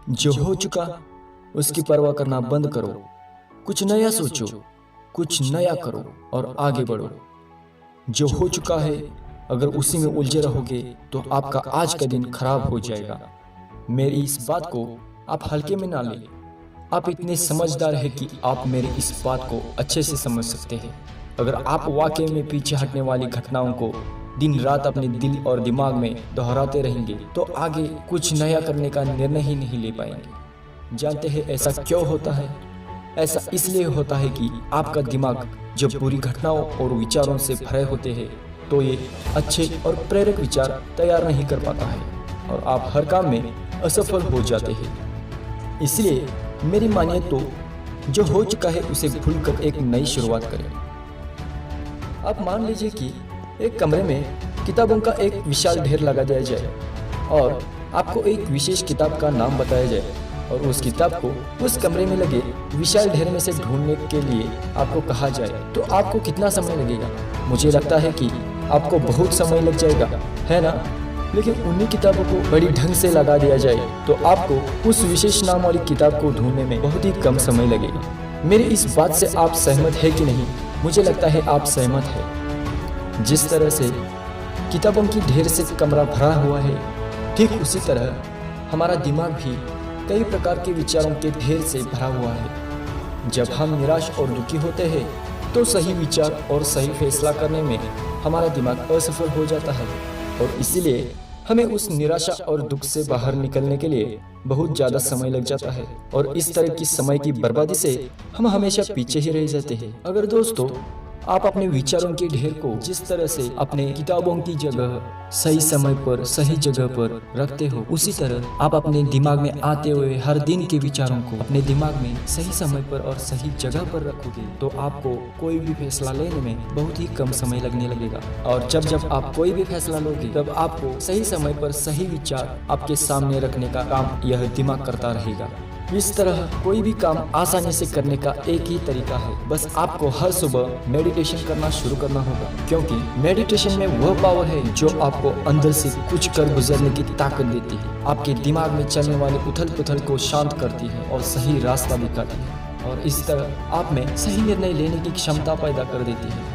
जो हो चुका उसकी परवाह करना बंद करो। कुछ नया सोचो, कुछ नया करो और आगे बढ़ो। जो हो चुका है अगर उसी में उलझे रहोगे तो आपका आज का दिन खराब हो जाएगा। मेरी इस बात को आप हल्के में ना लें। आप इतने समझदार हैं कि आप मेरी इस बात को अच्छे से समझ सकते हैं। अगर आप वाकई में पीछे हटने वाली घटनाओं को दिन रात अपने दिल और दिमाग में दोहराते रहेंगे तो आगे कुछ नया करने का निर्णय ही नहीं ले पाएंगे। जानते हैं ऐसा क्यों होता है? ऐसा इसलिए होता है कि आपका दिमाग जब बुरी घटनाओं और विचारों से भरे होते हैं तो ये अच्छे और प्रेरक विचार तैयार नहीं कर पाता है और आप हर काम में असफल हो जाते हैं। इसलिए मेरी मानिए तो जो हो चुका है उसे भूलकर एक नई शुरुआत करें। आप मान लीजिए कि एक कमरे में किताबों का एक विशाल ढेर लगा दिया जाए और आपको एक विशेष किताब का नाम बताया जाए और उस किताब को उस कमरे में लगे विशाल ढेर में से ढूंढने के लिए आपको कहा जाए तो आपको कितना समय लगेगा? मुझे लगता है कि आपको बहुत समय लग जाएगा, है ना? लेकिन उन्हीं किताबों को बड़ी ढंग से लगा दिया जाए तो आपको उस विशेष नाम वाली किताब को ढूंढने में बहुत ही कम समय लगेगा। मेरी इस बात से आप सहमत है कि नहीं? मुझे लगता है आप सहमत है। जिस तरह से किताबों की ढेर से कमरा भरा हुआ है, ठीक उसी तरह हमारा दिमाग भी कई प्रकार के विचारों के ढेर से भरा हुआ है। जब हम निराश और दुखी होते हैं तो सही विचार और सही फैसला करने में हमारा दिमाग असफल हो जाता है और इसीलिए हमें उस निराशा और दुख से बाहर निकलने के लिए बहुत ज़्यादा समय लग जाता है और इस तरह की समय की बर्बादी से हम हमेशा पीछे ही रह जाते हैं। अगर दोस्तों आप अपने विचारों के ढेर को जिस तरह से अपने किताबों की जगह सही समय पर सही जगह पर रखते हो, उसी तरह आप अपने दिमाग में आते हुए हर दिन के विचारों को अपने दिमाग में सही समय पर और सही जगह पर रखोगे तो आपको कोई भी फैसला लेने में बहुत ही कम समय लगने लगेगा। और जब जब आप कोई भी फैसला लोगे तब आपको सही समय पर सही विचार आपके सामने रखने का काम यह दिमाग करता रहेगा। इस तरह कोई भी काम आसानी से करने का एक ही तरीका है, बस आपको हर सुबह मेडिटेशन करना शुरू करना होगा, क्योंकि मेडिटेशन में वह पावर है जो आपको अंदर से कुछ कर गुजरने की ताकत देती है, आपके दिमाग में चलने वाले उथल पुथल को शांत करती है और सही रास्ता दिखाती है और इस तरह आप में सही निर्णय लेने की क्षमता पैदा कर देती है।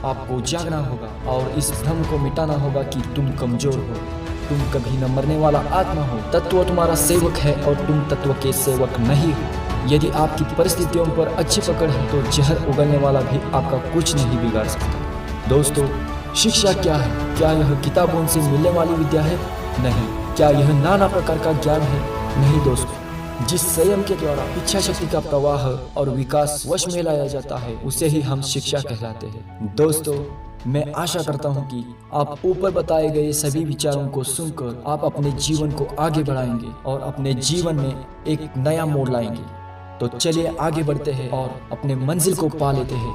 आपको जागना होगा और इस भ्रम को मिटाना होगा कि तुम कमजोर हो, तुम कभी न मरने वाला आत्मा हो। तत्व तुम्हारा सेवक है और तुम तत्व के सेवक नहीं हो। यदि आपकी परिस्थितियों पर अच्छी पकड़ है तो जहर उगलने वाला भी आपका कुछ नहीं बिगाड़ सकता। दोस्तों, शिक्षा क्या है? क्या यह किताबों से मिलने वाली विद्या है? नहीं। क्या यह नाना प्रकार का ज्ञान है? नहीं दोस्तों। जिस संयम के द्वारा इच्छा शक्ति का प्रवाह और विकास वश में लाया जाता है उसे ही हम शिक्षा कहलाते हैं। दोस्तों, मैं आशा करता हूं कि आप ऊपर बताए गए सभी विचारों को सुनकर आप अपने जीवन को आगे बढ़ाएंगे और अपने जीवन में एक नया मोड़ लाएंगे। तो चलिए आगे बढ़ते हैं और अपने मंजिल को पा लेते हैं।